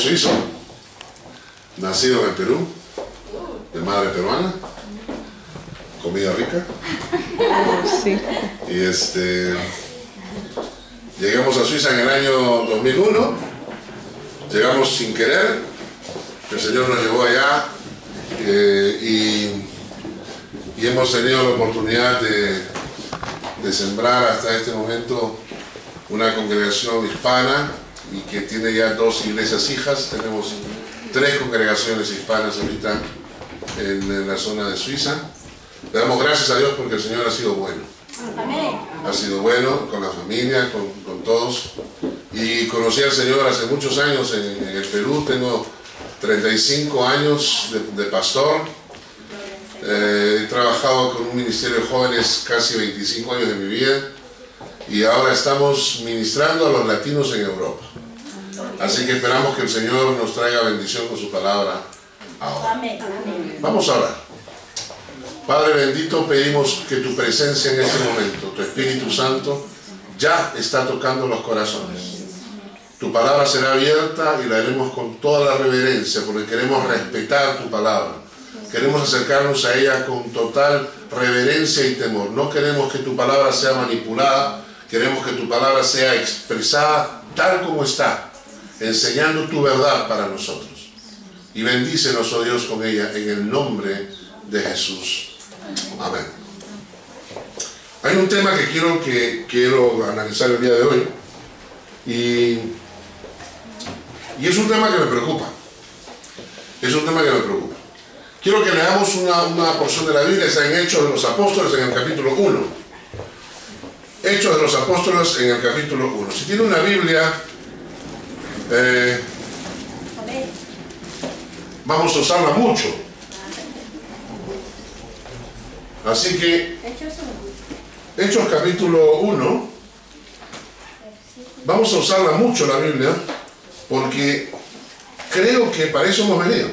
suizo, nacido en el Perú, de madre peruana, comida rica. Sí. Y llegamos a Suiza en el año 2001, llegamos sin querer, el Señor nos llevó allá y hemos tenido la oportunidad de sembrar hasta este momento una congregación hispana y que tiene ya 2 iglesias hijas. Tenemos 3 congregaciones hispanas ahorita en la zona de Suiza. Le damos gracias a Dios porque el Señor ha sido bueno. Amén. Ha sido bueno con la familia, con todos. Y conocí al Señor hace muchos años en el Perú. Tengo 35 años de pastor. He trabajado con un ministerio de jóvenes casi 25 años de mi vida. Y ahora estamos ministrando a los latinos en Europa. Así que esperamos que el Señor nos traiga bendición con su palabra ahora. Amén. Vamos a orar. Padre bendito, pedimos que tu presencia en este momento, tu Espíritu Santo, ya está tocando los corazones. Tu palabra será abierta y la haremos con toda la reverencia, porque queremos respetar tu palabra. Queremos acercarnos a ella con total reverencia y temor. No queremos que tu palabra sea manipulada, queremos que tu palabra sea expresada tal como está, enseñando tu verdad para nosotros. Y bendícenos, oh Dios, con ella, en el nombre de Jesús. Amén. Hay un tema que quiero analizar el día de hoy y es un tema que me preocupa. Es un tema que me preocupa. Quiero que leamos una porción de la Biblia, está en Hechos de los Apóstoles en el capítulo 1. Hechos de los Apóstoles en el capítulo 1. Si tiene una Biblia, vamos a usarla mucho. Así que, Hechos capítulo 1, vamos a usarla mucho la Biblia, porque creo que para eso hemos venido.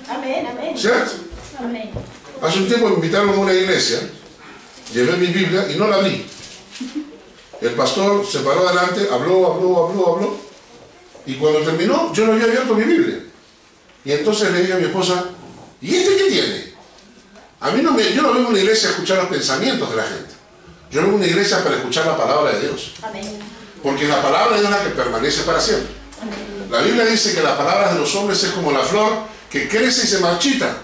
Amén, amén. ¿Cierto? Amén. Hace un tiempo me invitaron a una iglesia, llevé mi Biblia y no la abrí. El pastor se paró adelante, habló, y cuando terminó yo no había abierto mi Biblia. Y entonces le dije a mi esposa, ¿y este qué tiene? Yo no vengo a una iglesia a escuchar los pensamientos de la gente. Yo vengo a una iglesia para escuchar la palabra de Dios. Amén. Porque la palabra de Dios es la que permanece para siempre. La Biblia dice que las palabras de los hombres es como la flor que crece y se marchita.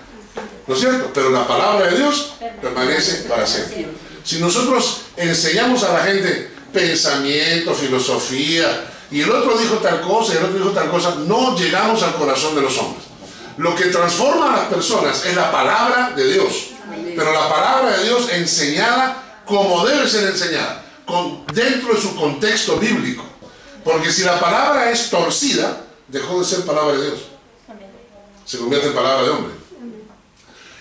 ¿No es cierto? Pero la palabra de Dios permanece para siempre. Si nosotros enseñamos a la gente pensamiento, filosofía, y el otro dijo tal cosa y el otro dijo tal cosa, no llegamos al corazón de los hombres. Lo que transforma a las personas es la palabra de Dios. Pero la palabra de Dios enseñada como debe ser enseñada, dentro de su contexto bíblico. Porque si la palabra es torcida, dejó de ser palabra de Dios. Se convierte en palabra de hombre.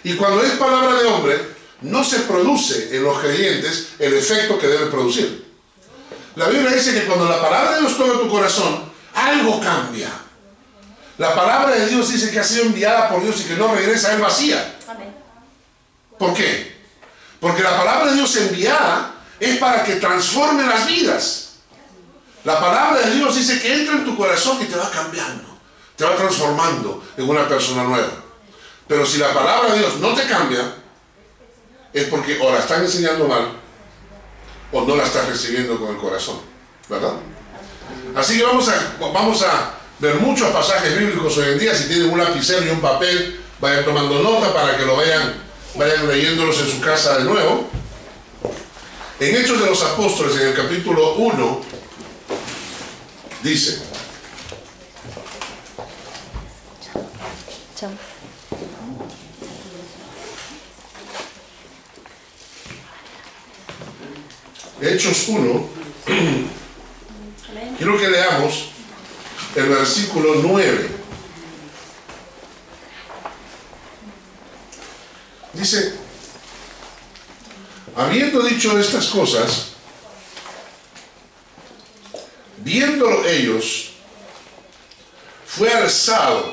Y cuando es palabra de hombre, no se produce en los creyentes el efecto que debe producir. La Biblia dice que cuando la palabra de Dios toca tu corazón, algo cambia. La palabra de Dios dice que ha sido enviada por Dios y que no regresa a él vacía. ¿Por qué? Porque la palabra de Dios enviada es para que transforme las vidas. La palabra de Dios dice que entra en tu corazón y te va cambiando, te va transformando en una persona nueva. Pero si la palabra de Dios no te cambia, es porque o la están enseñando mal o no la estás recibiendo con el corazón, ¿verdad? Así que vamos a ver muchos pasajes bíblicos hoy en día. Si tienen un lapicero y un papel, vayan tomando nota para que lo vayan leyéndolos en su casa de nuevo. En Hechos de los Apóstoles, en el capítulo 1, dice: Chao. Hechos 1, quiero que leamos el versículo 9. Dice: habiendo dicho estas cosas, viéndolo ellos, fue alzado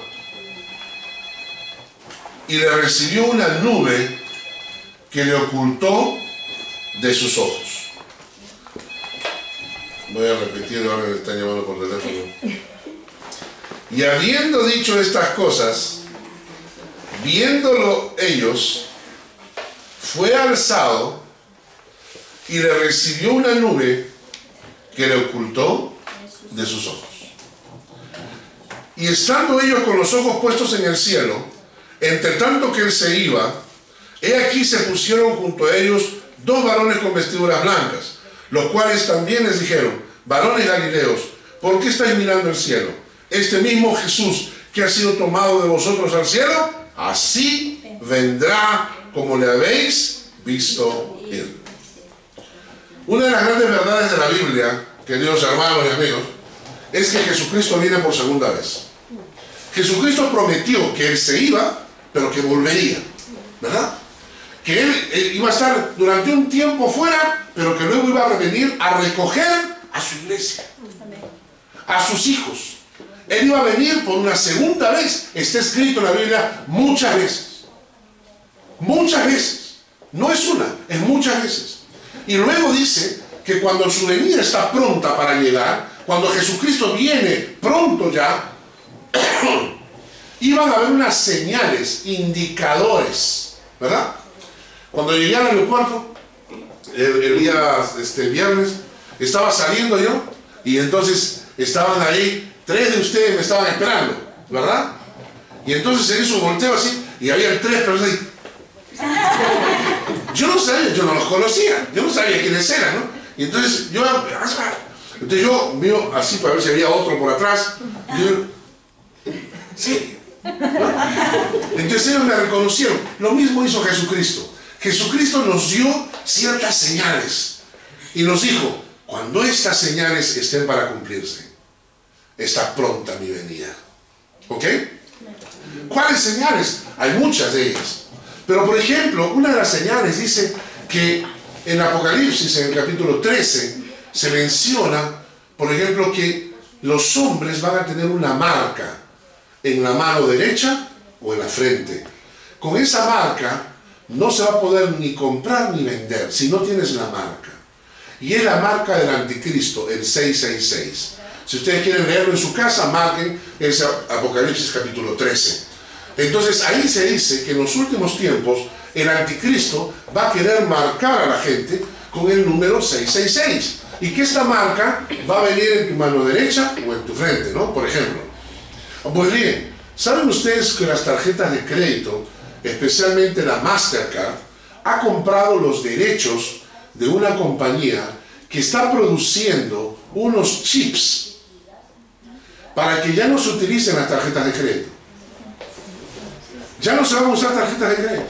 y le recibió una nube que le ocultó de sus ojos. Voy a repetir, ahora me están llamando por teléfono. Y habiendo dicho estas cosas, viéndolo ellos, fue alzado y le recibió una nube que le ocultó de sus ojos. Y estando ellos con los ojos puestos en el cielo, entre tanto que él se iba, he aquí se pusieron junto a ellos dos varones con vestiduras blancas, los cuales también les dijeron: varones galileos, ¿por qué estáis mirando el cielo? Este mismo Jesús que ha sido tomado de vosotros al cielo, así vendrá como le habéis visto ir. Una de las grandes verdades de la Biblia, queridos hermanos y amigos, es que Jesucristo viene por segunda vez. Jesucristo prometió que Él se iba, pero que volvería, ¿verdad? Que Él iba a estar durante un tiempo fuera, pero que luego iba a venir a recoger a su iglesia, a sus hijos. Él iba a venir por una segunda vez. Está escrito en la Biblia muchas veces. Muchas veces. No es una, es muchas veces. Y luego dice que cuando su venida está pronta para llegar, cuando Jesucristo viene pronto ya, iban a haber unas señales, indicadores, ¿verdad? Cuando llegué al aeropuerto, el día viernes, estaba saliendo yo, y entonces estaban ahí, 3 de ustedes me estaban esperando, ¿verdad? Y entonces en eso volteo así, y había 3 personas ahí. Yo no sabía, yo no los conocía, yo no sabía quiénes eran, ¿no? Y entonces yo miro así para ver si había otro por atrás, y yo, sí. Entonces ellos me reconocieron. Lo mismo hizo Jesucristo. Jesucristo nos dio ciertas señales y nos dijo: cuando estas señales estén para cumplirse, está pronta mi venida. ¿Ok? ¿Cuáles señales? Hay muchas de ellas. Pero por ejemplo, una de las señales dice que en Apocalipsis, en el capítulo 13, se menciona, por ejemplo, que los hombres van a tener una marca en la mano derecha o en la frente. Con esa marca no se va a poder ni comprar ni vender si no tienes la marca. Y es la marca del anticristo, el 666. Si ustedes quieren leerlo en su casa, marquen ese Apocalipsis capítulo 13. Entonces ahí se dice que en los últimos tiempos el anticristo va a querer marcar a la gente con el número 666. Y que esta marca va a venir en tu mano derecha o en tu frente, ¿no? Por ejemplo. Pues bien, ¿saben ustedes que las tarjetas de crédito, especialmente la Mastercard, ha comprado los derechos de una compañía que está produciendo unos chips para que ya no se utilicen las tarjetas de crédito? Ya no se van a usar tarjetas de crédito.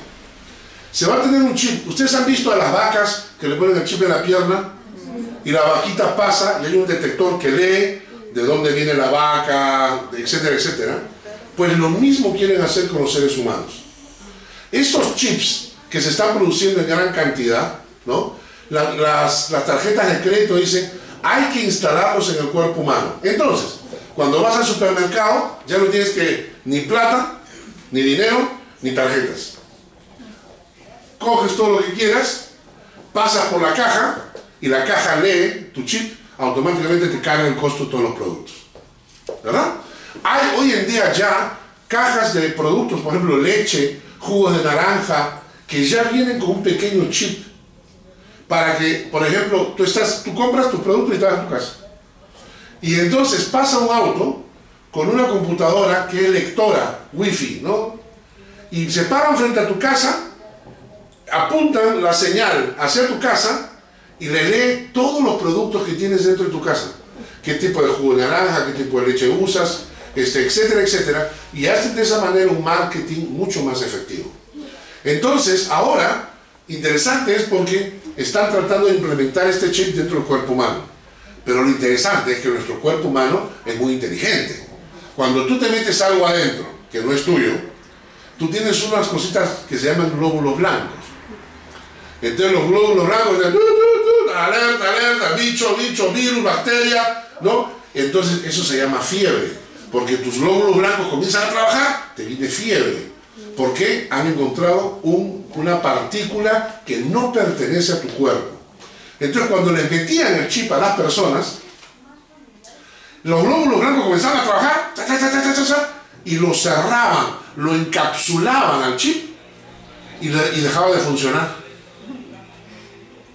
Se va a tener un chip. ¿Ustedes han visto a las vacas que le ponen el chip en la pierna? Y la vaquita pasa y hay un detector que lee de dónde viene la vaca, etcétera, etcétera. Pues lo mismo quieren hacer con los seres humanos. Estos chips que se están produciendo en gran cantidad, ¿no? Las tarjetas de crédito dicen: hay que instalarlos en el cuerpo humano. Entonces, cuando vas al supermercado, ya no tienes que ni plata, ni dinero, ni tarjetas. Coges todo lo que quieras, pasas por la caja, y la caja lee tu chip, automáticamente te carga el costo de todos los productos. ¿Verdad? Hay hoy en día ya cajas de productos, por ejemplo leche, jugos de naranja, que ya vienen con un pequeño chip para que, por ejemplo, tú compras tus productos y te vas a tu casa. Y entonces pasa un auto con una computadora que es lectora, wifi, ¿no? Y se paran frente a tu casa, apuntan la señal hacia tu casa y le lee todos los productos que tienes dentro de tu casa. Qué tipo de jugo de naranja, qué tipo de leche usas, etcétera, etcétera. Y hacen de esa manera un marketing mucho más efectivo. Entonces, ahora, interesante es porque están tratando de implementar este chip dentro del cuerpo humano. Pero lo interesante es que nuestro cuerpo humano es muy inteligente. Cuando tú te metes algo adentro, que no es tuyo, tú tienes unas cositas que se llaman glóbulos blancos. Entonces los glóbulos blancos dicen: alerta, alerta, bicho, virus, bacteria, ¿no? Entonces eso se llama fiebre, porque tus glóbulos blancos comienzan a trabajar, te viene fiebre. ¿Por qué? Han encontrado una partícula que no pertenece a tu cuerpo. Entonces cuando les metían el chip a las personas, los glóbulos blancos comenzaban a trabajar, y lo cerraban, lo encapsulaban al chip y dejaba de funcionar.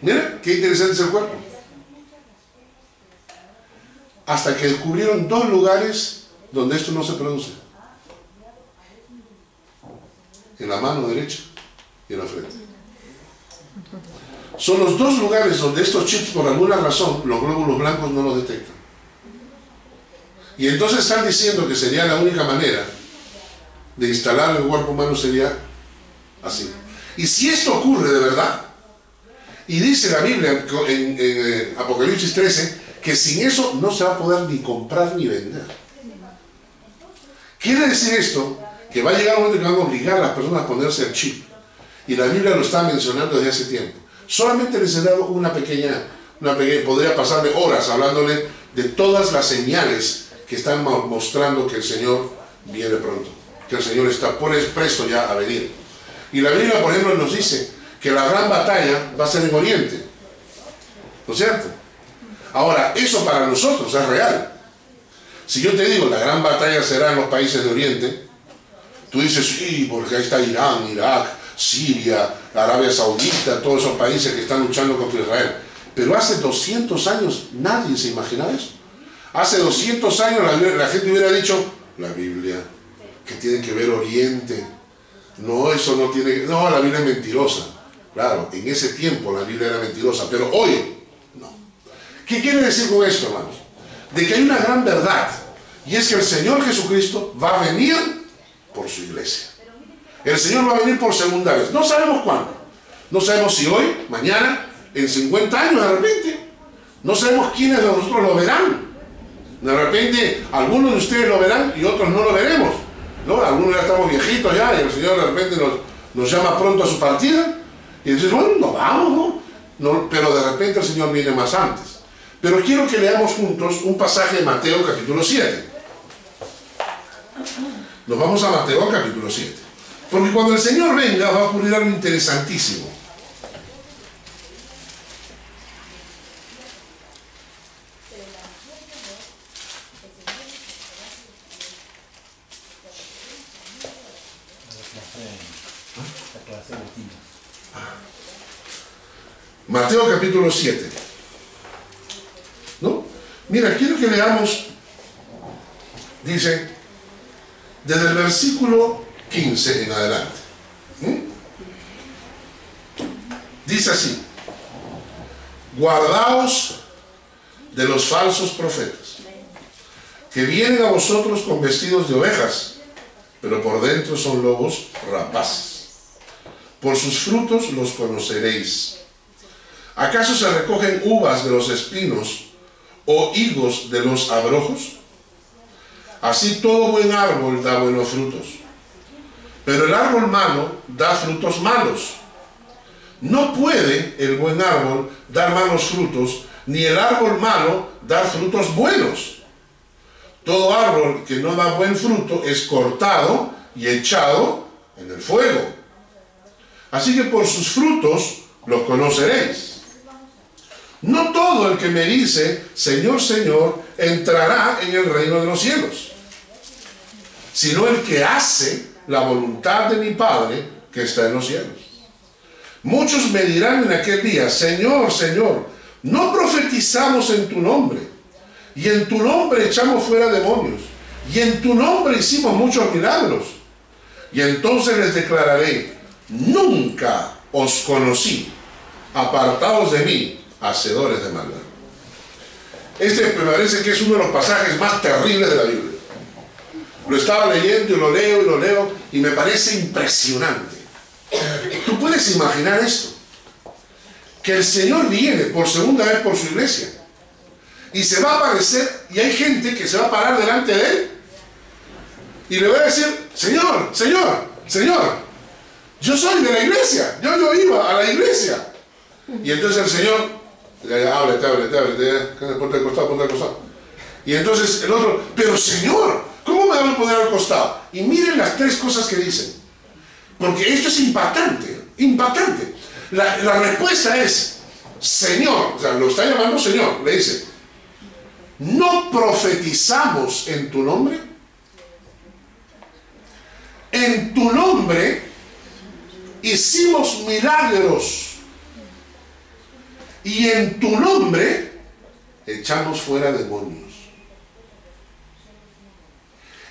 Mira, qué interesante es el cuerpo. Hasta que descubrieron 2 lugares donde esto no se produce. En la mano derecha y en la frente. Son los 2 lugares donde estos chips, por alguna razón, los glóbulos blancos no los detectan. Y entonces están diciendo que sería la única manera de instalar el cuerpo humano sería así. Y si esto ocurre de verdad, y dice la Biblia en Apocalipsis 13, que sin eso no se va a poder ni comprar ni vender. Quiere decir esto, que va a llegar un momento que van a obligar a las personas a ponerse el chip. Y la Biblia lo está mencionando desde hace tiempo. Solamente les he dado una pequeña, podría pasarle horas hablándole de todas las señales que están mostrando que el Señor viene pronto, que el Señor está presto ya a venir. Y la Biblia, por ejemplo, nos dice que la gran batalla va a ser en Oriente, ¿no es cierto? Ahora, eso para nosotros es real. Si yo te digo, la gran batalla será en los países de Oriente, tú dices, sí, porque ahí está Irán, Irak, Siria, Arabia Saudita, todos esos países que están luchando contra Israel. Pero hace 200 años nadie se imaginaba eso. Hace 200 años la gente hubiera dicho, la Biblia, que tiene que ver Oriente. No, eso no tiene... No, la Biblia es mentirosa. Claro, en ese tiempo la Biblia era mentirosa, pero hoy, no. ¿Qué quiere decir con esto, hermanos? De que hay una gran verdad, y es que el Señor Jesucristo va a venir por su iglesia. El Señor va a venir por segunda vez. No sabemos cuándo. No sabemos si hoy, mañana, en 50 años de repente. No sabemos quiénes de nosotros lo verán. De repente, algunos de ustedes lo verán y otros no lo veremos, ¿no? Algunos ya estamos viejitos ya y el Señor de repente nos llama pronto a su partida y dices, bueno, nos vamos, ¿no? Pero de repente el Señor viene más antes. Pero quiero que leamos juntos un pasaje de Mateo capítulo 7. Nos vamos a Mateo capítulo 7. Porque cuando el Señor venga va a ocurrir algo interesantísimo. Mateo capítulo 7. ¿No? Mira, quiero que leamos, dice, desde el versículo 15 en adelante. Dice así: guardaos de los falsos profetas, que vienen a vosotros con vestidos de ovejas, pero por dentro son lobos rapaces. Por sus frutos los conoceréis. ¿Acaso se recogen uvas de los espinos o higos de los abrojos? Así todo buen árbol da buenos frutos, pero el árbol malo da frutos malos. No puede el buen árbol dar malos frutos, ni el árbol malo dar frutos buenos. Todo árbol que no da buen fruto es cortado y echado en el fuego. Así que por sus frutos los conoceréis. No todo el que me dice, Señor, Señor, entrará en el reino de los cielos, sino el que hace la voluntad de mi Padre que está en los cielos. Muchos me dirán en aquel día, Señor, Señor, ¿no profetizamos en tu nombre? Y en tu nombre echamos fuera demonios, y en tu nombre hicimos muchos milagros. Y entonces les declararé, nunca os conocí, apartados de mí, hacedores de maldad. Este me parece que es uno de los pasajes más terribles de la Biblia. Lo estaba leyendo y lo leo y me parece impresionante. Tú puedes imaginar esto, que el Señor viene por segunda vez por su iglesia y se va a aparecer, y hay gente que se va a parar delante de él y le va a decir, Señor, Señor, Señor, yo soy de la iglesia, yo iba a la iglesia. Y entonces el Señor, ábrete, ponte al costado. Y entonces el otro, pero Señor, ¿cómo me van a poner al costado? Y miren las 3 cosas que dicen, porque esto es impactante. La respuesta es, Señor, o sea, lo está llamando Señor, le dice, ¿no profetizamos en tu nombre? En tu nombre hicimos milagros y en tu nombre echamos fuera demonios.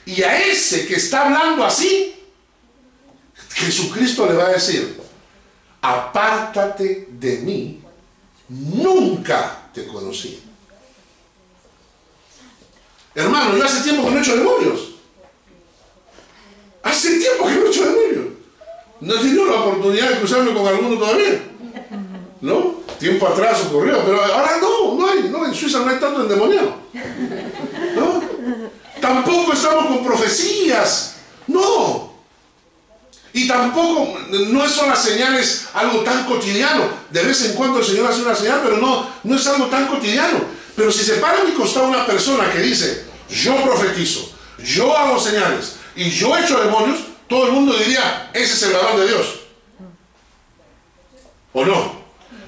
Y a ese que está hablando así, Jesucristo le va a decir: apártate de mí, nunca te conocí. Hermano, yo hace tiempo que no he hecho demonios. Hace tiempo que no he hecho demonios. No he tenido la oportunidad de cruzarme con alguno todavía. ¿No? Tiempo atrás ocurrió, pero ahora no, en Suiza no hay tanto endemoniado. ¿No? Tampoco estamos con profecías. No. Y tampoco, no son las señales algo tan cotidiano. De vez en cuando el Señor hace una señal, pero no es algo tan cotidiano. Pero si se para a mi costado una persona que dice: yo profetizo, yo hago señales y yo echo demonios, todo el mundo diría: ese es el varón de Dios. ¿O no?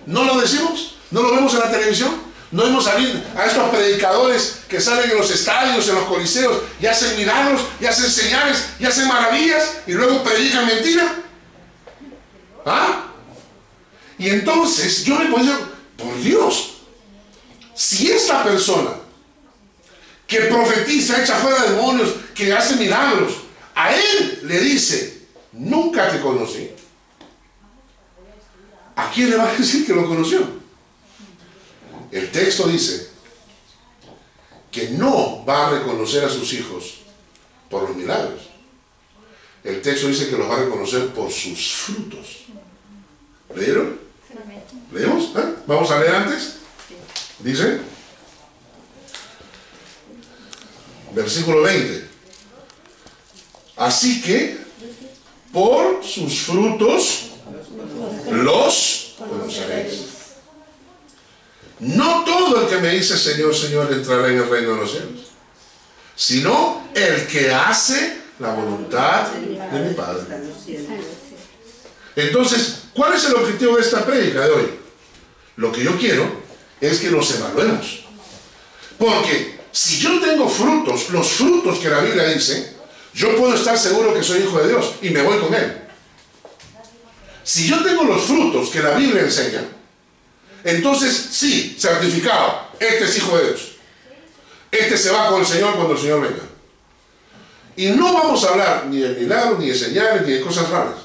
¿No lo decimos? ¿No lo vemos en la televisión? ¿No vemos salir a estos predicadores que salen en los estadios, en los coliseos, y hacen milagros, y hacen señales, y hacen maravillas, y luego predican mentira? ¿Ah? Y entonces yo me pongo: por Dios, si esta persona que profetiza, echa fuera demonios, que hace milagros, a él le dice: nunca te conocí, ¿a quién le va a decir que lo conoció? El texto dice que no va a reconocer a sus hijos por los milagros. El texto dice que los va a reconocer por sus frutos. ¿Leyeron? ¿Leemos? ¿Eh? Vamos a leer antes. Dice, versículo 20: así que por sus frutos los conoceréis. No todo el que me dice Señor, Señor entrará en el reino de los cielos, sino el que hace la voluntad de mi Padre. Entonces, ¿cuál es el objetivo de esta prédica de hoy? Lo que yo quiero es que nos evaluemos. Porque si yo tengo frutos, los frutos que la Biblia dice, yo puedo estar seguro que soy hijo de Dios y me voy con Él. Si yo tengo los frutos que la Biblia enseña, entonces sí, certificado, este es hijo de Dios. Este se va con el Señor cuando el Señor venga. Y no vamos a hablar ni de milagros, ni de señales, ni de cosas raras.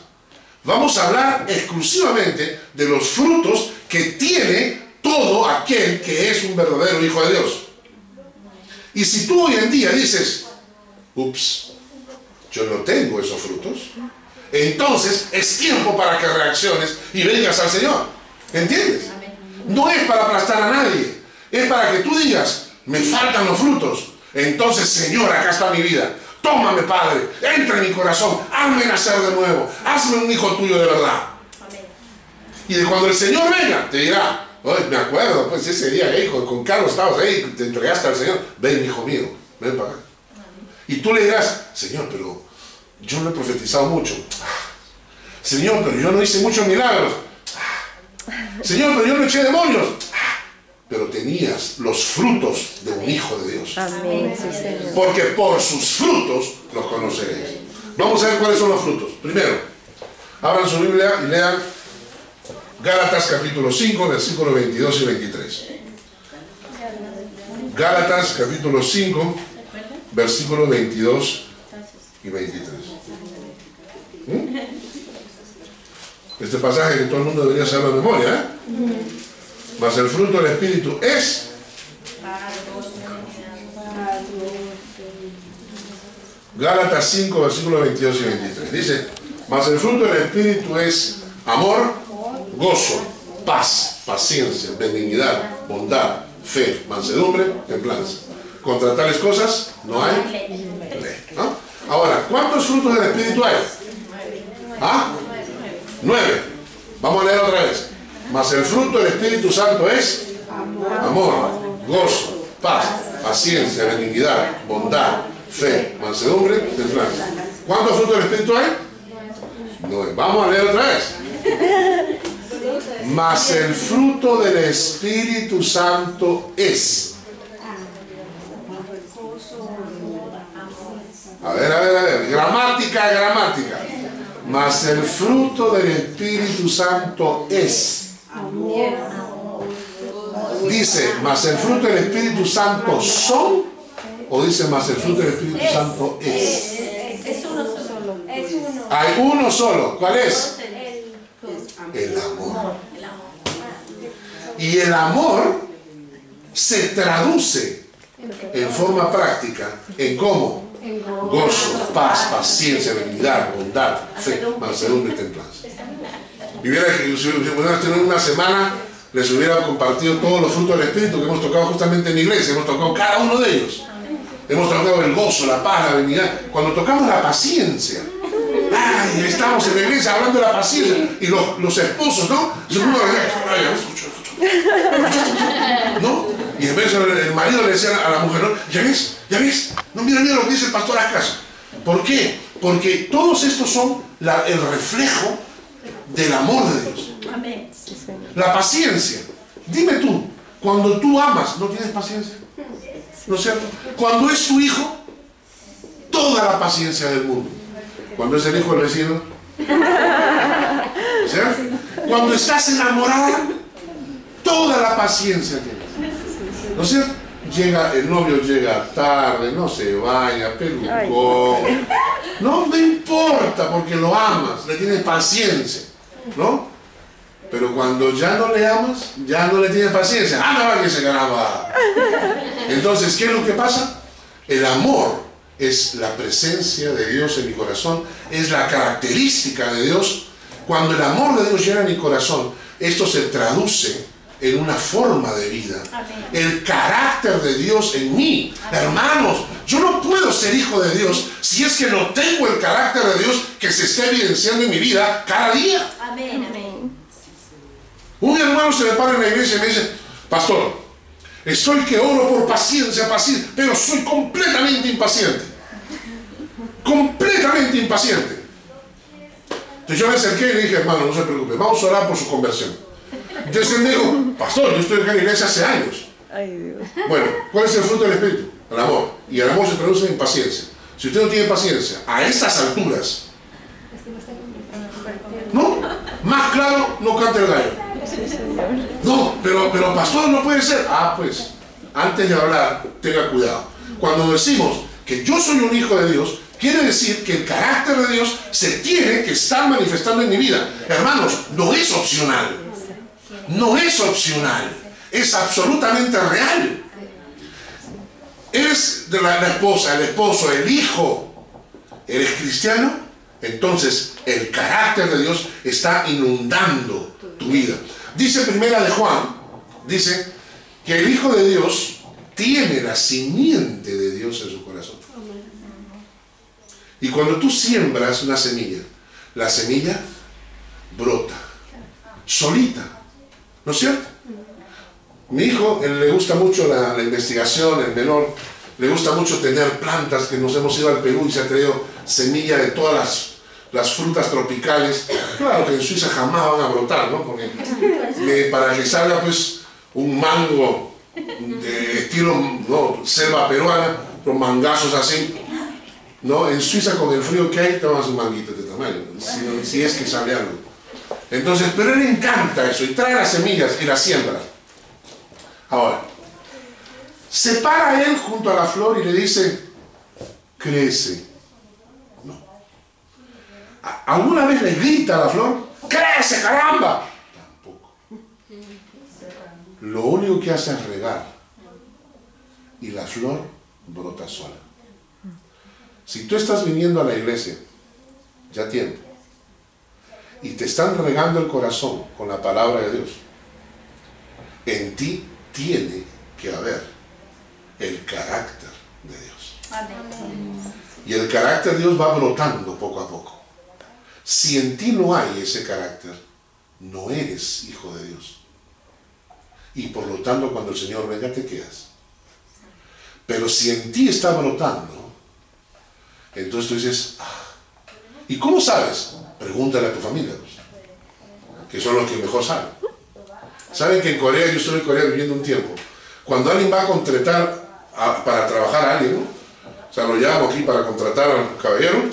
Vamos a hablar exclusivamente de los frutos que tiene todo aquel que es un verdadero hijo de Dios. Y si tú hoy en día dices: ups, yo no tengo esos frutos, entonces es tiempo para que reacciones y vengas al Señor. ¿Entiendes? No es para aplastar a nadie, es para que tú digas: me faltan los frutos. Entonces, Señor, acá está mi vida. Tómame, Padre, entra en mi corazón, hazme nacer de nuevo, hazme un hijo tuyo de verdad. Y de cuando el Señor venga, te dirá: oye, me acuerdo, pues ese día, hijo, con Carlos estabas ahí, te entregaste al Señor. Ven, hijo mío, ven para acá. Y tú le dirás: Señor, pero yo no he profetizado mucho. Señor, pero yo no hice muchos milagros. Señor, pero yo no eché demonios. Pero tenías los frutos de un hijo de Dios. Amén, sí, Señor. Porque por sus frutos los conoceréis. Vamos a ver cuáles son los frutos. Primero, abran su Biblia y lean Gálatas capítulo 5, versículos 22 y 23. Gálatas capítulo 5, versículos 22 y 23. Este pasaje que todo el mundo debería saber de memoria, ¿eh? Mas el fruto del Espíritu es Gálatas 5, versículos 22 y 23. Dice: mas el fruto del Espíritu es amor, gozo, paz, paciencia, benignidad, bondad, fe, mansedumbre, templanza. Contra tales cosas no hay ley. ¿No? Ahora, ¿cuántos frutos del Espíritu hay? ¿Ah? 9. Vamos a leer otra vez. Mas el fruto del Espíritu Santo es amor, gozo, paz, paciencia, benignidad, bondad, fe, mansedumbre, templanza. ¿Cuántos frutos del Espíritu hay? 9. Vamos a leer otra vez. Mas el fruto del Espíritu Santo es A ver. Gramática. Mas el fruto del Espíritu Santo es. Dice, mas el fruto del Espíritu Santo son. O dice, mas el fruto del Espíritu Santo es. Es uno solo. Es uno. Hay uno solo. ¿Cuál es? El amor. Y el amor se traduce en forma práctica en cómo: gozo, paz, paciencia, benignidad, bondad, fe, mansedumbre y templanza. Y hubiera que si hubiera tenido una semana, les hubiera compartido todos los frutos del Espíritu que hemos tocado justamente en la iglesia. Hemos tocado cada uno de ellos. Hemos tocado el gozo, la paz, la benignidad. Cuando tocamos la paciencia, ay, estamos en la iglesia hablando de la paciencia. Y los esposos, ¿no? ¿No? Y en vez el marido le decía a la mujer, ¿no? ¿Ya ves? No, mira lo que dice el pastor Acaso. ¿Por qué? Porque todos estos son el reflejo del amor de Dios. Amén. La paciencia. Dime tú, cuando tú amas, ¿no tienes paciencia? ¿No es cierto? Cuando es tu hijo, toda la paciencia del mundo. Cuando es el hijo del vecino, ¿cierto? Cuando estás enamorada, toda la paciencia tienes. ¿No es cierto? El novio llega tarde, no se baña, pelucón. No importa, porque lo amas, le tienes paciencia, ¿no? Pero cuando ya no le amas, ya no le tienes paciencia. ¡Ah, no, que se ganaba! Entonces, ¿qué es lo que pasa? El amor es la presencia de Dios en mi corazón, es la característica de Dios. Cuando el amor de Dios llena mi corazón, esto se traduce en una forma de vida. Amén. El carácter de Dios en mí. Amén. Hermanos, yo no puedo ser hijo de Dios si es que no tengo el carácter de Dios que se está evidenciando en mi vida cada día. Amén. Un hermano se me para en la iglesia y me dice: pastor, estoy que oro por paciencia, pero soy completamente impaciente. Completamente impaciente. Entonces yo me acerqué y le dije: hermano, no se preocupe, vamos a orar por su conversión. Entonces él me dijo: pastor, yo estoy acá en la iglesia hace años. Ay, Dios. Bueno, ¿cuál es el fruto del Espíritu? El amor. Y el amor se traduce en paciencia. Si usted no tiene paciencia a estas alturas, ¿no? Más claro, no canta el gallo. No, pero pastor, no puede ser. Ah, pues, antes de hablar, tenga cuidado. Cuando decimos que yo soy un hijo de Dios, quiere decir que el carácter de Dios se tiene que estar manifestando en mi vida. Hermanos, no es opcional. No es opcional. Es absolutamente real. Eres de la esposa, el esposo, el hijo. ¿Eres cristiano? Entonces, el carácter de Dios está inundando tu vida. Dice Primera de Juan, dice que el Hijo de Dios tiene la simiente de Dios en su corazón. Y cuando tú siembras una semilla, la semilla brota, solita, ¿no es cierto? Mi hijo, él le gusta mucho la investigación, el menor, le gusta mucho tener plantas, que nos hemos ido al Perú y se ha traído semilla de todas las frutas tropicales. Claro que en Suiza jamás van a brotar, ¿no? Porque para que salga pues un mango de estilo, ¿no?, selva peruana, con mangazos así, ¿no? En Suiza con el frío que hay, tomas un manguito de tamaño, si es que sale algo. Entonces, pero a él le encanta eso, y trae las semillas y las siembra. Ahora, se para él junto a la flor y le dice: crece. ¿Alguna vez le grita a la flor: ¡crece, caramba! Tampoco. Lo único que hace es regar. Y la flor brota sola. Si tú estás viniendo a la iglesia ya tiempo y te están regando el corazón con la palabra de Dios, en ti tiene que haber el carácter de Dios. Amén. Y el carácter de Dios va brotando poco a poco. Si en ti no hay ese carácter, no eres hijo de Dios. Y por lo tanto, cuando el Señor venga, te quedas. Pero si en ti está brotando, entonces tú dices: ah. ¿Y cómo sabes? Pregúntale a tu familia, pues, que son los que mejor saben. Saben que en Corea, yo estuve en Corea viviendo un tiempo, cuando alguien va a contratar para trabajar a alguien, ¿no?, O sea, lo llamo aquí para contratar al caballero.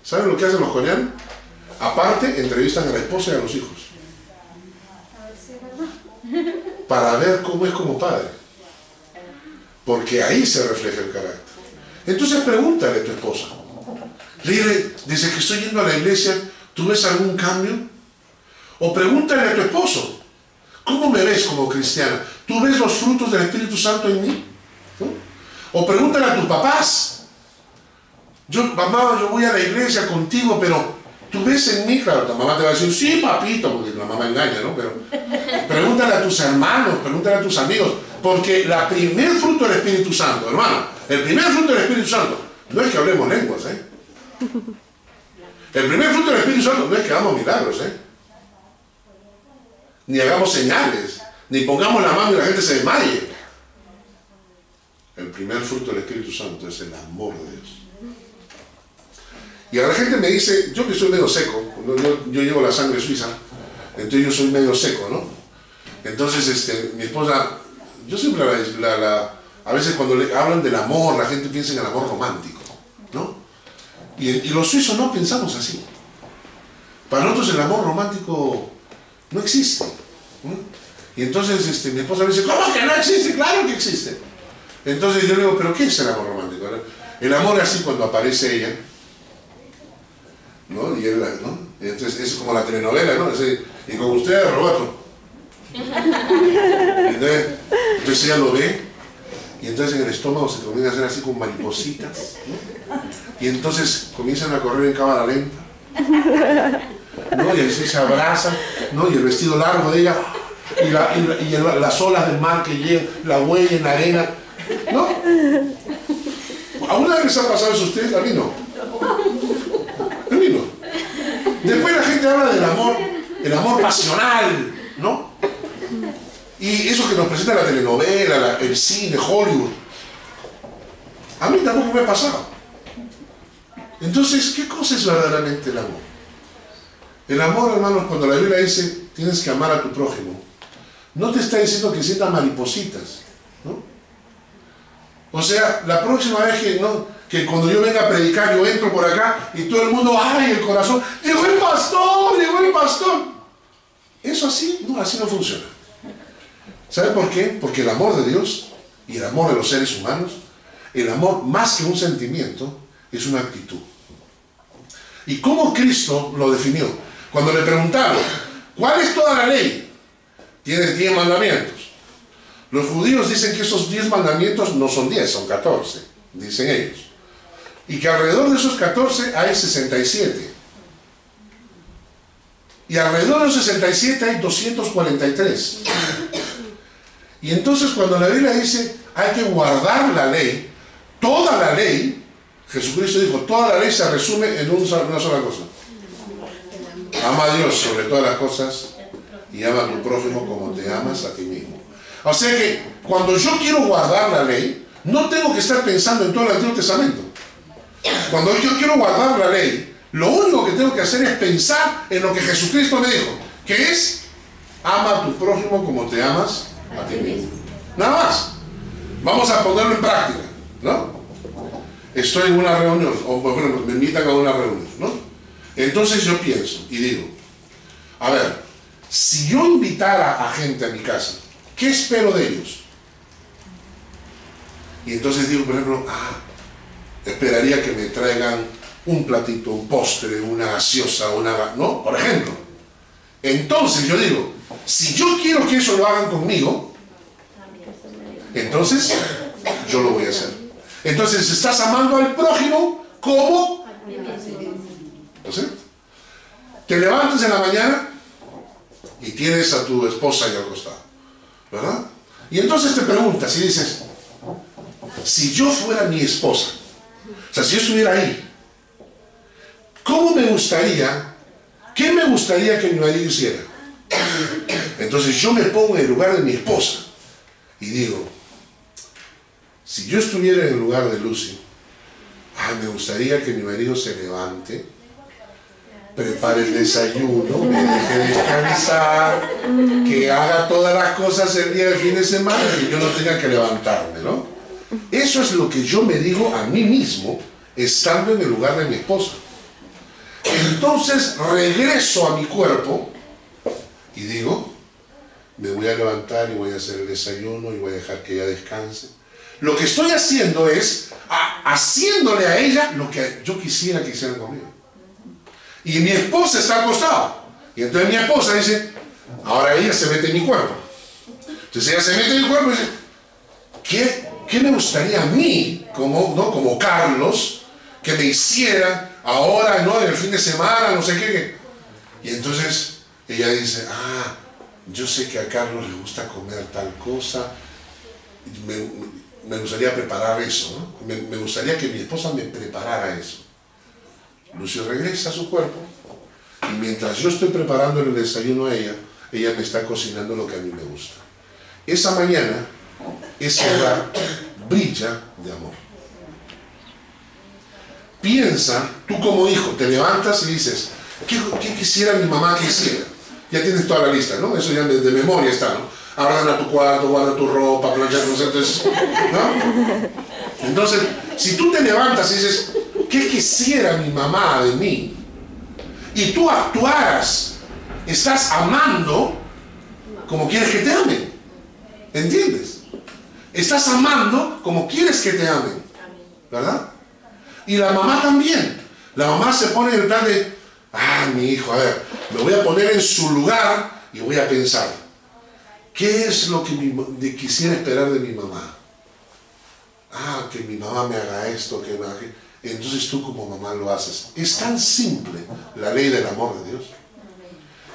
¿Saben lo que hacen los coreanos? Aparte, entrevistan a la esposa y a los hijos. Para ver cómo es como padre. Porque ahí se refleja el carácter. Entonces pregúntale a tu esposa. Dile, desde que estoy yendo a la iglesia, ¿tú ves algún cambio? O pregúntale a tu esposo, ¿cómo me ves como cristiana? ¿Tú ves los frutos del Espíritu Santo en mí? ¿No? O pregúntale a tus papás. Mamá, yo voy a la iglesia contigo, pero ¿tú ves en mí? Claro, tu mamá te va a decir, sí, papito, porque la mamá engaña, ¿no? Pero pregúntale a tus hermanos, pregúntale a tus amigos, porque el primer fruto del Espíritu Santo, hermano, el primer fruto del Espíritu Santo, no es que hablemos lenguas, ¿eh? El primer fruto del Espíritu Santo no es que hagamos milagros, ¿eh? Ni hagamos señales, ni pongamos la mano y la gente se desmaye. El primer fruto del Espíritu Santo es el amor de Dios. Y a la gente me dice, yo que soy medio seco, yo llevo la sangre suiza, entonces yo soy medio seco, ¿no? Entonces mi esposa, yo siempre a veces cuando le hablan del amor, la gente piensa en el amor romántico, ¿no? Y los suizos no pensamos así. Para nosotros el amor romántico no existe, ¿no? Y entonces mi esposa me dice, ¿cómo que no existe? Claro que existe. Entonces yo le digo, ¿pero qué es el amor romántico? El amor es así cuando aparece ella, ¿no? Y él, ¿no? Y entonces es como la telenovela, ¿no? Y con usted, Roberto. Entonces ella lo ve, y entonces en el estómago se comienza a hacer así con maripositas, ¿no? Y entonces comienzan a correr en cámara lenta, ¿no? Y así se abrazan, ¿no? Y el vestido largo de ella, y las olas del mar que llegan, la huella en la arena, ¿no? ¿Alguna vez les ha pasado eso a ustedes? A mí no. A mí no. Después la gente habla del amor, el amor pasional, ¿no? Y eso que nos presenta la telenovela, el cine, Hollywood. A mí tampoco me ha pasado. Entonces, ¿qué cosa es verdaderamente el amor? El amor, hermanos, cuando la Biblia dice, tienes que amar a tu prójimo, no te está diciendo que sientas maripositas, ¿no? O sea, la próxima vez que cuando yo venga a predicar, yo entro por acá y todo el mundo, ¡ay, el corazón! ¡Llegó el pastor! ¡Llegó el pastor! Eso así no funciona. ¿Sabe por qué? Porque el amor de Dios y el amor de los seres humanos, el amor más que un sentimiento, es una actitud. ¿Y cómo Cristo lo definió? Cuando le preguntaron, ¿cuál es toda la ley? Tienes 10 mandamientos. Los judíos dicen que esos 10 mandamientos no son 10, son 14, dicen ellos. Y que alrededor de esos 14 hay 67. Y alrededor de los 67 hay 243. Y entonces cuando la Biblia dice hay que guardar la ley, toda la ley, Jesucristo dijo, toda la ley se resume en una sola cosa. Ama a Dios sobre todas las cosas y ama a tu prójimo como te amas a ti mismo. O sea que cuando yo quiero guardar la ley, no tengo que estar pensando en todo el Antiguo Testamento. Cuando yo quiero guardar la ley, lo único que tengo que hacer es pensar en lo que Jesucristo me dijo, que es, ama a tu prójimo como te amas a ti mismo. Nada más. Vamos a ponerlo en práctica, ¿no? Estoy en una reunión, o por ejemplo, me invitan a una reunión, ¿no? Entonces yo pienso y digo, a ver, si yo invitara a gente a mi casa, ¿qué espero de ellos? Y entonces digo, por ejemplo, esperaría que me traigan un platito, un postre, una gaseosa, ¿no? Por ejemplo. Entonces yo digo, si yo quiero que eso lo hagan conmigo, entonces yo lo voy a hacer. Entonces estás amando al prójimo como, ¿no es cierto? Te levantas en la mañana y tienes a tu esposa ahí al costado, ¿verdad? Y entonces te preguntas y dices, si yo fuera mi esposa, o sea, si yo estuviera ahí, ¿cómo me gustaría, qué me gustaría que mi marido hiciera? Entonces yo me pongo en el lugar de mi esposa y digo, si yo estuviera en el lugar de Lucy, me gustaría que mi marido se levante, prepare el desayuno, me deje descansar, que haga todas las cosas el día del fin de semana y yo no tenga que levantarme, ¿no? Eso es lo que yo me digo a mí mismo estando en el lugar de mi esposa. Entonces regreso a mi cuerpo y digo, me voy a levantar y voy a hacer el desayuno y voy a dejar que ella descanse. Lo que estoy haciendo es haciéndole a ella lo que yo quisiera que hicieran conmigo. Y mi esposa está al costado. Y entonces mi esposa dice, ahora ella se mete en mi cuerpo. Entonces ella se mete en mi cuerpo y dice, ¿qué me gustaría a mí, como Carlos, que me hicieran ahora, ¿no? En el fin de semana, no sé qué? Y entonces ella dice, yo sé que a Carlos le gusta comer tal cosa, me gustaría preparar eso, ¿no? Me gustaría que mi esposa me preparara eso. Lucio regresa a su cuerpo y mientras yo estoy preparando el desayuno a ella, ella me está cocinando lo que a mí me gusta. Esa mañana, ese hogar brilla de amor. Piensa, tú como hijo, te levantas y dices, ¿qué quisiera mi mamá que hiciera? Ya tienes toda la lista, ¿no? Eso ya de memoria está, ¿no? Ordena tu cuarto, guarda tu ropa, plancha, ¿no? Entonces, si tú te levantas y dices, ¿qué quisiera mi mamá de mí? Y tú actuaras, estás amando como quieres que te amen. ¿Entiendes? Estás amando como quieres que te amen. ¿Verdad? Y la mamá también. La mamá se pone en el plan de, mi hijo, a ver, me voy a poner en su lugar y voy a pensar, ¿qué es lo que quisiera esperar de mi mamá? Que mi mamá me haga esto, que me haga... Entonces tú como mamá lo haces. Es tan simple la ley del amor de Dios,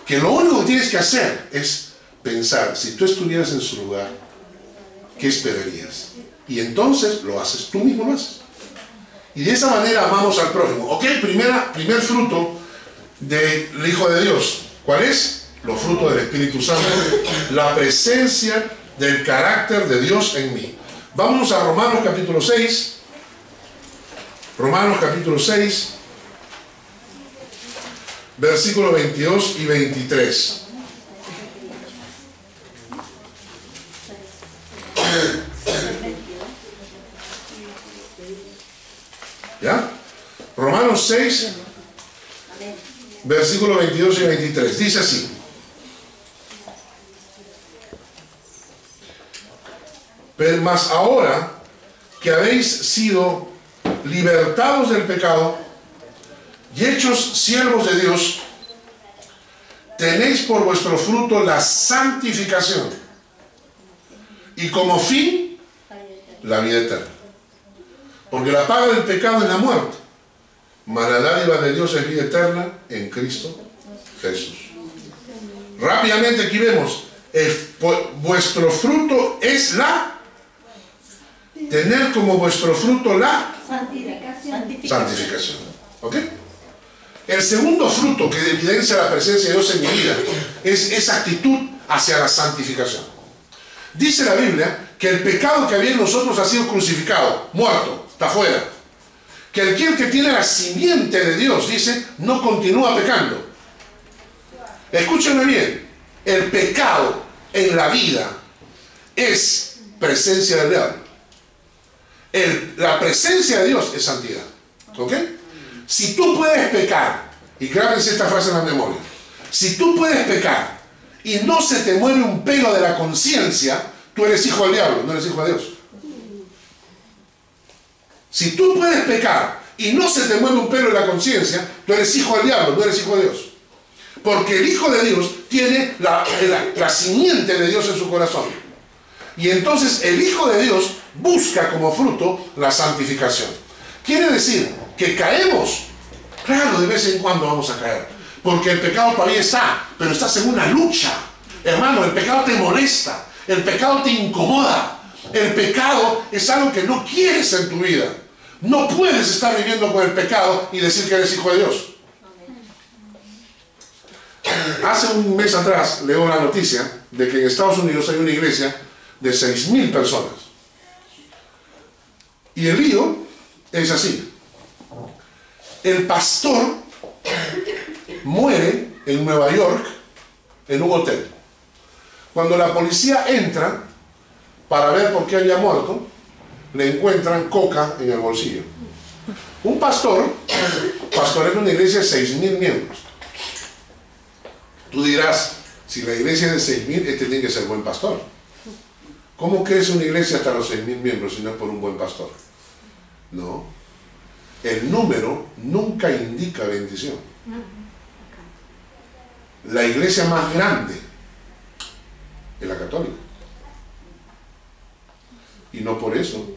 que lo único que tienes que hacer es pensar, si tú estuvieras en su lugar, ¿qué esperarías? Y entonces lo haces, tú mismo lo haces. Y de esa manera amamos al prójimo. Ok, primer fruto del Hijo de Dios. ¿Cuál es? Los frutos del Espíritu Santo. La presencia del carácter de Dios en mí. Vámonos a Romanos capítulo 6. Romanos capítulo 6, versículos 22 y 23. ¿Ya? Romanos 6, versículos 22 y 23. Dice así. Pero más ahora que habéis sido libertados del pecado y hechos siervos de Dios, tenéis por vuestro fruto la santificación y como fin la vida eterna. Porque la paga del pecado es la muerte, mas la dádiva de Dios es vida eterna en Cristo Jesús. Rápidamente aquí vemos, vuestro fruto es tener como vuestro fruto la santificación. ¿Ok? El segundo fruto que evidencia la presencia de Dios en mi vida es esa actitud hacia la santificación. Dice la Biblia que el pecado que había en nosotros ha sido crucificado, muerto, está fuera. Que aquel que tiene la simiente de Dios, dice, no continúa pecando. Escúchenme bien, el pecado en la vida es presencia del diablo. La presencia de Dios es santidad. ¿Ok? Si tú puedes pecar, y grábense esta frase en la memoria, si tú puedes pecar y no se te mueve un pelo de la conciencia, tú eres hijo del diablo, no eres hijo de Dios. Si tú puedes pecar y no se te mueve un pelo de la conciencia, tú eres hijo del diablo, no eres hijo de Dios. Porque el Hijo de Dios tiene la simiente de Dios en su corazón. Y entonces el Hijo de Dios busca como fruto la santificación. Quiere decir que caemos. Claro, de vez en cuando vamos a caer. Porque el pecado todavía está, pero estás en una lucha. Hermano, el pecado te molesta. El pecado te incomoda. El pecado es algo que no quieres en tu vida. No puedes estar viviendo con el pecado y decir que eres hijo de Dios. Hace un mes atrás leo la noticia de que en Estados Unidos hay una iglesia de 6.000 personas. Y el lío es así. El pastor muere en Nueva York en un hotel. Cuando la policía entra para ver por qué había muerto, le encuentran coca en el bolsillo. Un pastor pastorea una iglesia de 6.000 miembros. Tú dirás, si la iglesia es de 6.000, este tiene que ser buen pastor. ¿Cómo crece una iglesia hasta los 6.000 miembros si no es por un buen pastor? No. El número nunca indica bendición. La iglesia más grande es la católica. Y no por eso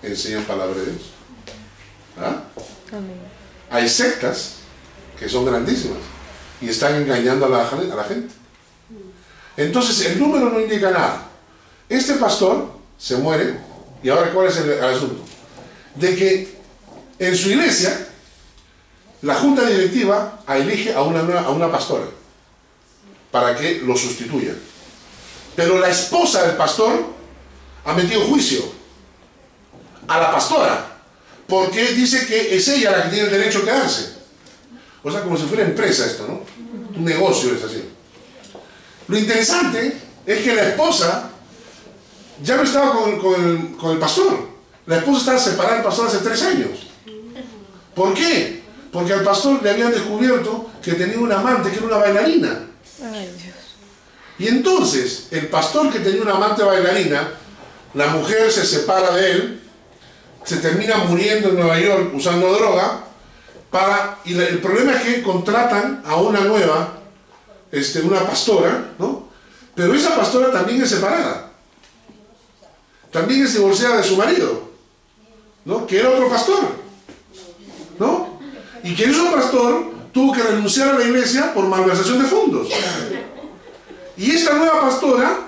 enseñan palabra de Dios. ¿Ah? Hay sectas que son grandísimas y están engañando a la gente. Entonces el número no indica nada. Este pastor se muere y ahora ¿cuál es el asunto? De que en su iglesia la junta directiva elige a una pastora para que lo sustituya. Pero la esposa del pastor ha metido juicio a la pastora porque dice que es ella la que tiene el derecho a quedarse. O sea, como si fuera empresa esto, ¿no? Un negocio es así. Lo interesante es que la esposa ya no estaba con el pastor. La esposa estaba separada del pastor hace 3 años. ¿Por qué? Porque al pastor le habían descubierto que tenía un amante que era una bailarina. Ay, Dios. Y entonces, el pastor que tenía una amante bailarina, la mujer se separa de él, se termina muriendo en Nueva York usando droga, y el problema es que contratan a una nueva, una pastora, ¿no? Pero esa pastora también es separada. También es divorciada de su marido, ¿no? Que era otro pastor, ¿no? Y que ese pastor tuvo que renunciar a la iglesia por malversación de fondos. Y esta nueva pastora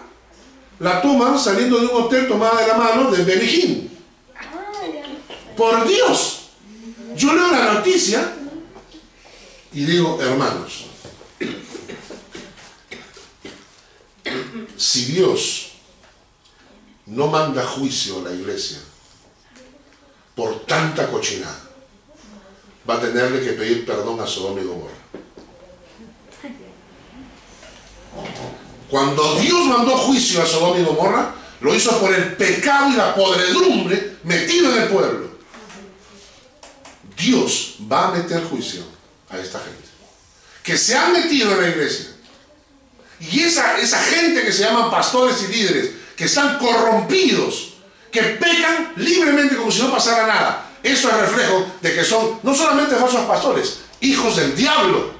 la toman saliendo de un hotel tomada de la mano de Benny Hinn. ¡Por Dios! Yo leo la noticia y digo, hermanos, si Dios no manda juicio a la iglesia por tanta cochinada, va a tenerle que pedir perdón a Sodoma y Gomorra. Cuando Dios mandó juicio a Sodoma y Gomorra, lo hizo por el pecado y la podredumbre metido en el pueblo. Dios va a meter juicio a esta gente que se han metido en la iglesia. Y esa gente que se llaman pastores y líderes, que están corrompidos, que pecan libremente como si no pasara nada, eso es reflejo de que son no solamente falsos pastores, hijos del diablo.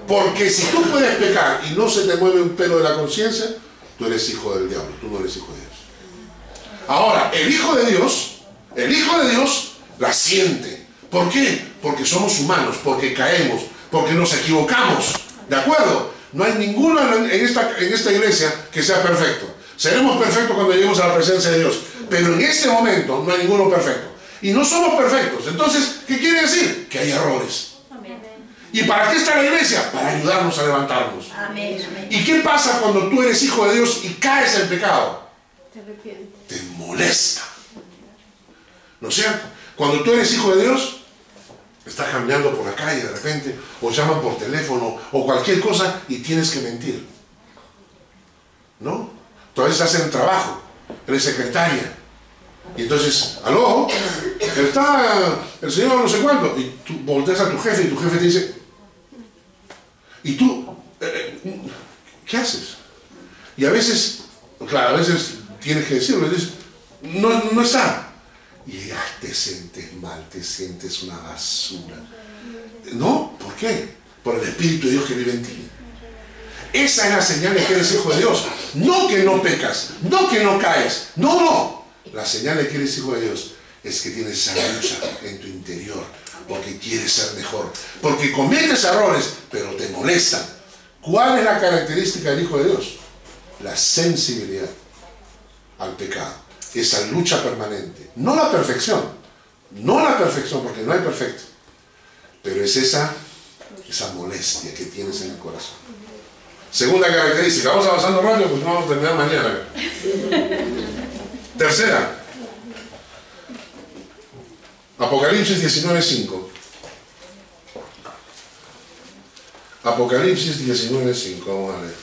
Porque si tú puedes pecar y no se te mueve un pelo de la conciencia, tú eres hijo del diablo, tú no eres hijo de Dios. Ahora, el Hijo de Dios la siente. ¿Por qué? Porque somos humanos, porque caemos, porque nos equivocamos. ¿De acuerdo? No hay ninguno en esta iglesia que sea perfecto. Seremos perfectos cuando lleguemos a la presencia de Dios. Pero en este momento no hay ninguno perfecto. Y no somos perfectos. Entonces, ¿qué quiere decir? Que hay errores. ¿Y para qué está la iglesia? Para ayudarnos a levantarnos. Amén, amén. ¿Y qué pasa cuando tú eres hijo de Dios y caes en pecado? Te arrepientes. Te molesta. ¿No es cierto? Cuando tú eres hijo de Dios, estás caminando por la calle de repente, o llaman por teléfono, o cualquier cosa, y tienes que mentir. ¿No? Tú a veces estás en el trabajo, eres secretaria, y entonces, aló, está el señor no sé cuánto, y tú volteas a tu jefe, y tu jefe te dice, y tú, ¿qué haces? Y a veces, claro, a veces tienes que decirlo, dices, no está. Y ya te sientes mal, te sientes una basura. ¿No? ¿Por qué? Por el Espíritu de Dios que vive en ti. Esa es la señal de que eres hijo de Dios. No que no pecas, no que no caes. No, no. La señal de que eres hijo de Dios es que tienes esa lucha en tu interior, porque quieres ser mejor, porque cometes errores, pero te molestan. ¿Cuál es la característica del Hijo de Dios? La sensibilidad al pecado. Esa lucha permanente, no la perfección, porque no hay perfecto, pero es esa molestia que tienes en el corazón. Segunda característica, vamos avanzando rápido porque no vamos a terminar mañana. Tercera, Apocalipsis 19:5. Apocalipsis 19:5, vamos a ver.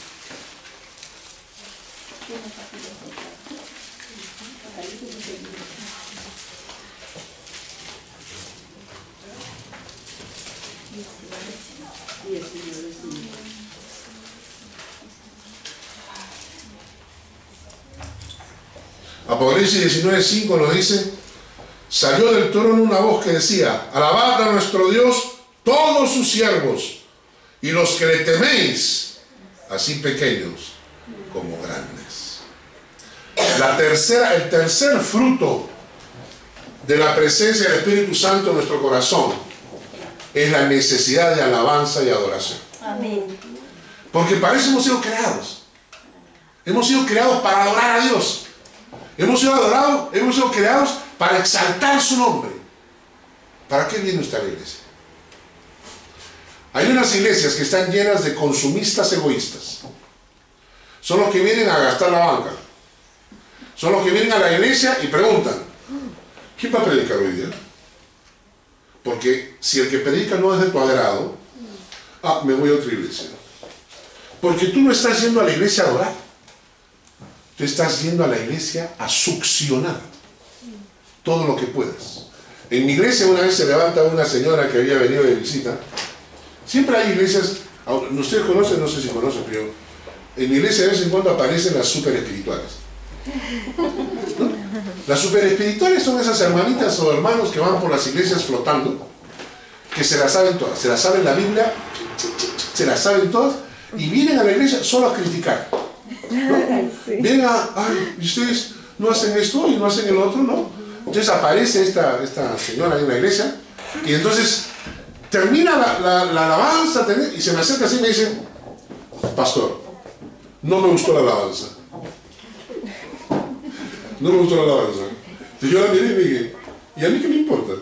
Apocalipsis 19:5 nos dice: salió del trono una voz que decía: alabad a nuestro Dios todos sus siervos y los que le teméis, así pequeños como grandes. El tercer fruto de la presencia del Espíritu Santo en nuestro corazón es la necesidad de alabanza y adoración. Amén. Porque para eso hemos sido creados. Hemos sido creados para adorar a Dios. Hemos sido creados para exaltar su nombre. ¿Para qué viene usted a la iglesia? Hay unas iglesias que están llenas de consumistas egoístas. Son los que vienen a gastar la banca. Son los que vienen a la iglesia y preguntan: ¿quién va a predicar hoy día? Porque si el que predica no es de tu agrado, me voy a otra iglesia. Porque tú no estás yendo a la iglesia a adorar. Tú estás yendo a la iglesia a succionar todo lo que puedas. En mi iglesia una vez se levanta una señora que había venido de visita. Siempre hay iglesias, ustedes conocen, no sé si conocen, pero en mi iglesia de vez en cuando aparecen las super espirituales. ¿No? Las super espirituales son esas hermanitas o hermanos que van por las iglesias flotando, que se las saben todas, se las saben la Biblia, se las saben todas, y vienen a la iglesia solo a criticar. ¿No? Sí. Vienen y ustedes no hacen esto y no hacen el otro, ¿no? Entonces aparece esta señora en la iglesia, y entonces termina la alabanza y se me acerca así y me dice: pastor, no me gustó la alabanza. No me gustó la alabanza. Entonces yo la miré y me dije: ¿y a mí qué me importa?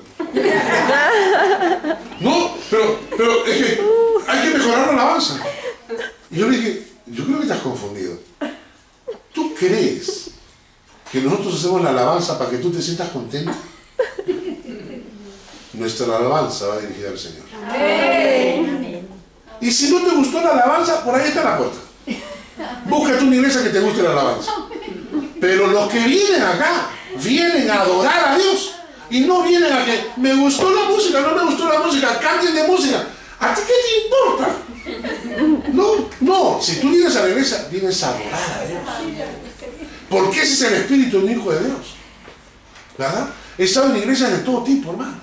No, pero es que hay que mejorar la alabanza. Y yo le dije: yo creo que estás confundido. ¿Tú crees que nosotros hacemos la alabanza para que tú te sientas contento? Nuestra alabanza va dirigida al Señor. Amén. Y si no te gustó la alabanza, por ahí está la puerta. Búscate una iglesia que te guste la alabanza. Pero los que vienen acá, vienen a adorar a Dios. Y no vienen a que me gustó la música, no me gustó la música, cambien de música. ¿A ti qué te importa? No, si tú vienes a la iglesia, vienes a adorar a Dios. Porque ese es el espíritu de un hijo de Dios. ¿Verdad? He estado en iglesias de todo tipo, hermano.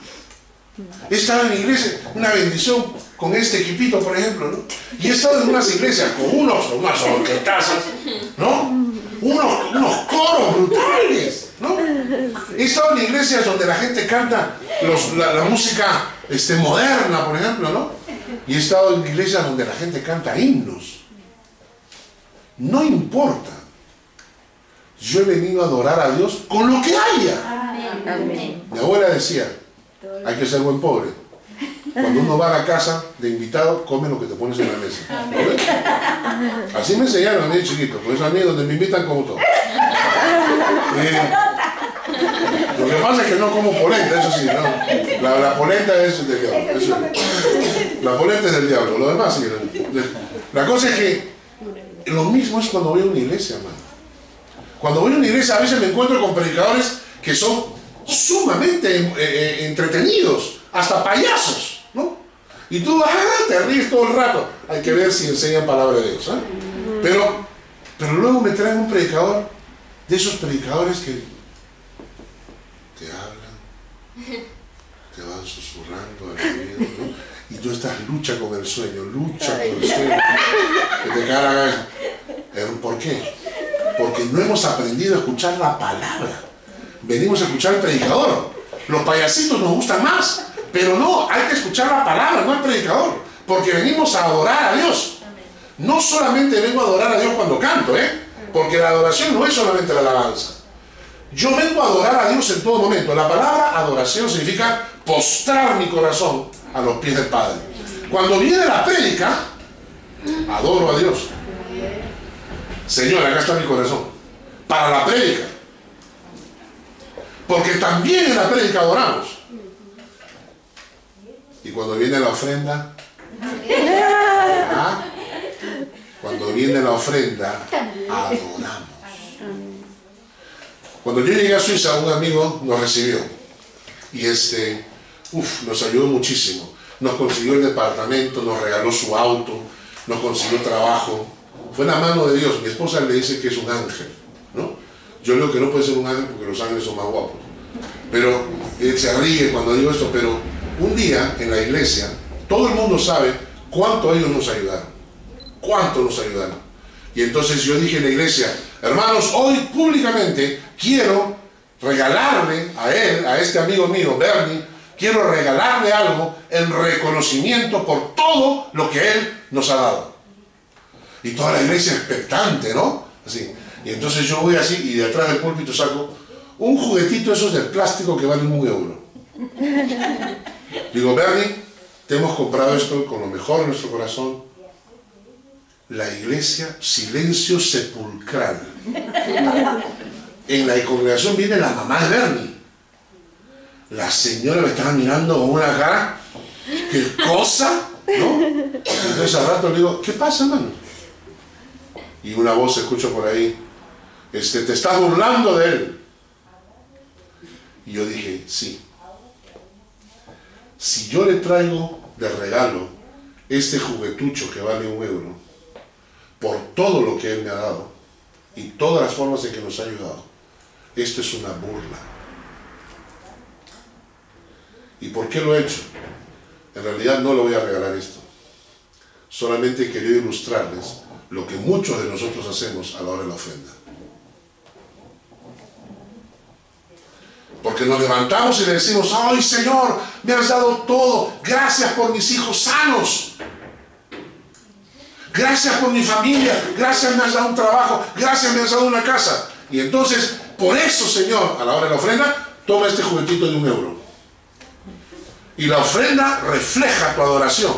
He estado en iglesias, una bendición con este equipito, por ejemplo, ¿no? Y he estado en unas iglesias con unas orquestazas, ¿no? Unos coros brutales, ¿no? He estado en iglesias donde la gente canta la música moderna, por ejemplo, ¿no? Y he estado en iglesias donde la gente canta himnos. No importa. Yo he venido a adorar a Dios con lo que haya. Amén. Mi abuela decía: hay que ser buen pobre. Cuando uno va a la casa de invitado, come lo que te pones en la mesa. ¿No? Así me enseñaron a mí chiquito. Por eso a mí donde me invitan como todo. Lo que pasa es que no como polenta, eso sí, ¿no? La polenta es del diablo. Eso es. La polenta es del diablo. Lo demás sí. La cosa es que lo mismo es cuando voy a una iglesia, hermano. Cuando voy a una iglesia a veces me encuentro con predicadores que son sumamente entretenidos, hasta payasos, ¿no? Y tú te ríes todo el rato. Hay que ver si enseñan palabra de Dios, ¿eh? Pero luego me traen un predicador, de esos predicadores que te hablan, te van susurrando al oído, ¿no? Y tú estás lucha con el sueño, que te cae la cabeza. ¿Por qué? Porque no hemos aprendido a escuchar la palabra. Venimos a escuchar al predicador. Los payasitos nos gustan más, pero no, hay que escuchar la palabra, no al predicador, porque venimos a adorar a Dios. No solamente vengo a adorar a Dios cuando canto, porque la adoración no es solamente la alabanza. Yo vengo a adorar a Dios en todo momento. La palabra adoración significa postrar mi corazón a los pies del Padre. Cuando viene la prédica, adoro a Dios. Señor, acá está mi corazón. Para la prédica. Porque también en la prédica adoramos. Y cuando viene la ofrenda, cuando viene la ofrenda, adoramos. Cuando yo llegué a Suiza, un amigo nos recibió. Y nos ayudó muchísimo. nos consiguió el departamento, nos regaló su auto, nos consiguió trabajo. Fue la mano de Dios. Mi esposa le dice que es un ángel, ¿no? Yo digo que no puede ser un ángel porque los ángeles son más guapos. Pero él se ríe cuando digo esto, pero un día en la iglesia, todo el mundo sabe cuánto ellos nos ayudaron. Cuánto nos ayudaron. Y entonces yo dije en la iglesia, hermanos, hoy públicamente quiero regalarle a él, a este amigo mío, Bernie, quiero regalarle algo en reconocimiento por todo lo que él nos ha dado. Y toda la iglesia expectante, ¿no? Así. Y entonces yo voy así y de atrás del púlpito saco un juguetito esos de plástico que valen €1. Digo, Bernie, te hemos comprado esto con lo mejor de nuestro corazón. La iglesia, silencio sepulcral. En la congregación viene la mamá de Bernie. La señora me estaba mirando con una cara, ¿qué cosa? ¿No? Entonces al rato le digo, ¿qué pasa, hermano? Y una voz se escucha por ahí, te estás burlando de él. Y yo dije, sí. Si yo le traigo de regalo este juguetucho que vale €1, por todo lo que él me ha dado y todas las formas en que nos ha ayudado, esto es una burla. ¿Y por qué lo he hecho? En realidad no le voy a regalar esto. Solamente he querido ilustrarles lo que muchos de nosotros hacemos a la hora de la ofrenda. Porque nos levantamos y le decimos, ¡ay, Señor, me has dado todo! Gracias por mis hijos sanos. Gracias por mi familia. Gracias, me has dado un trabajo. Gracias, me has dado una casa. Y entonces, por eso, Señor, a la hora de la ofrenda, toma este juguetito de €1. Y la ofrenda refleja tu adoración.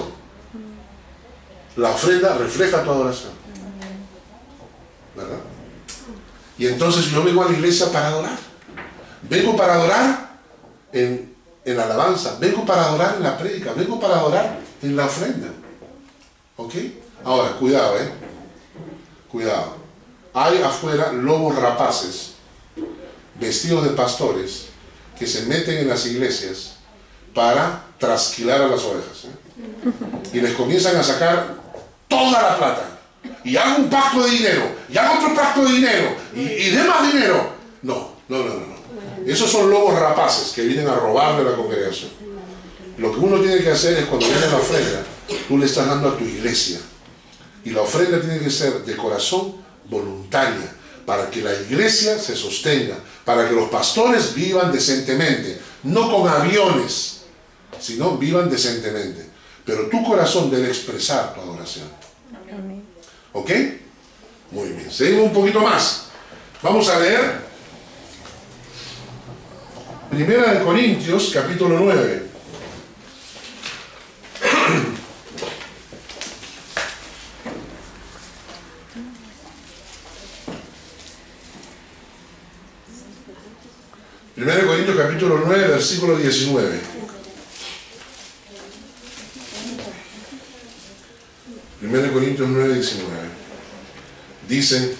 La ofrenda refleja tu adoración. ¿Verdad? Y entonces yo vengo a la iglesia para adorar. Vengo para adorar en la alabanza. Vengo para adorar en la prédica. Vengo para adorar en la ofrenda. ¿Ok? Ahora, cuidado, cuidado. Hay afuera lobos rapaces, vestidos de pastores, que se meten en las iglesias para trasquilar a las ovejas. Y les comienzan a sacar toda la plata. Y hago un pacto de dinero, y hago otro pacto de dinero, y de más dinero. No. Esos son lobos rapaces que vienen a robarle a la congregación. Lo que uno tiene que hacer es, cuando viene la ofrenda, tú le estás dando a tu iglesia. Y la ofrenda tiene que ser de corazón, voluntaria, para que la iglesia se sostenga, para que los pastores vivan decentemente, no con aviones, sino vivan decentemente. Pero tu corazón debe expresar tu adoración. ¿Ok? Muy bien. Seguimos un poquito más. Vamos a leer 1 Corintios, capítulo 9. Primero Corintios capítulo 9, versículo 19. Primero Corintios 9, 19. Dice: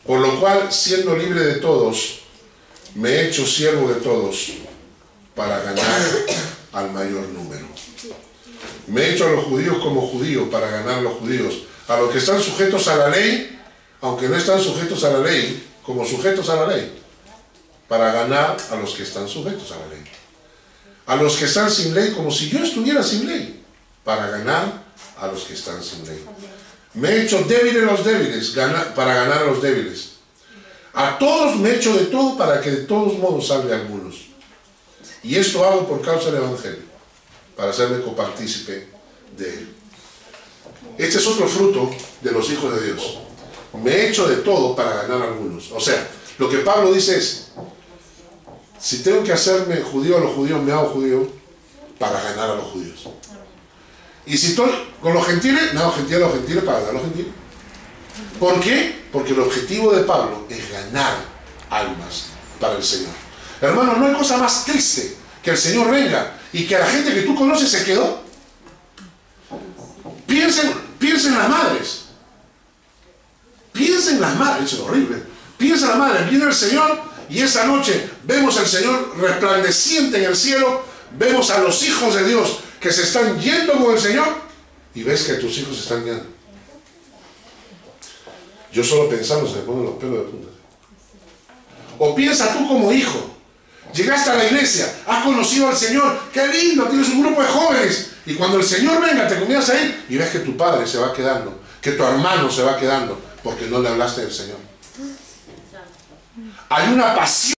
por lo cual, siendo libre de todos, me he hecho siervo de todos, para ganar al mayor número. Me he hecho a los judíos como judíos, para ganar a los judíos. A los que están sujetos a la ley, aunque no están sujetos a la ley, como sujetos a la ley, para ganar a los que están sujetos a la ley. A los que están sin ley, como si yo estuviera sin ley, para ganar a los que están sin ley. Me he hecho débil en los débiles, para ganar a los débiles. A todos me he hecho de todo, para que de todos modos salve a algunos. Y esto hago por causa del Evangelio, para hacerme copartícipe de él. Este es otro fruto de los hijos de Dios. Me he hecho de todo para ganar a algunos. O sea, lo que Pablo dice es: si tengo que hacerme judío a los judíos, me hago judío para ganar a los judíos. Y si estoy con los gentiles, me hago gentil a los gentiles para ganar a los gentiles. ¿Por qué? Porque el objetivo de Pablo es ganar almas para el Señor. Hermano, no hay cosa más triste que el Señor venga y que la gente que tú conoces se quedó. Piensen en las madres. Piensen en las madres, es horrible. Piensa en las madres, viene el Señor y esa noche vemos al Señor resplandeciente en el cielo, Vemos a los hijos de Dios que se están yendo con el Señor y ves que tus hijos se están yendo. Yo solo pensando se me ponen los pelos de punta. O piensa tú como hijo. Llegaste a la iglesia, has conocido al Señor, qué lindo, tienes un grupo de jóvenes. Y cuando el Señor venga, te comienzas a ir y ves que tu padre se va quedando, que tu hermano se va quedando, porque no le hablaste del Señor. Hay una pasión.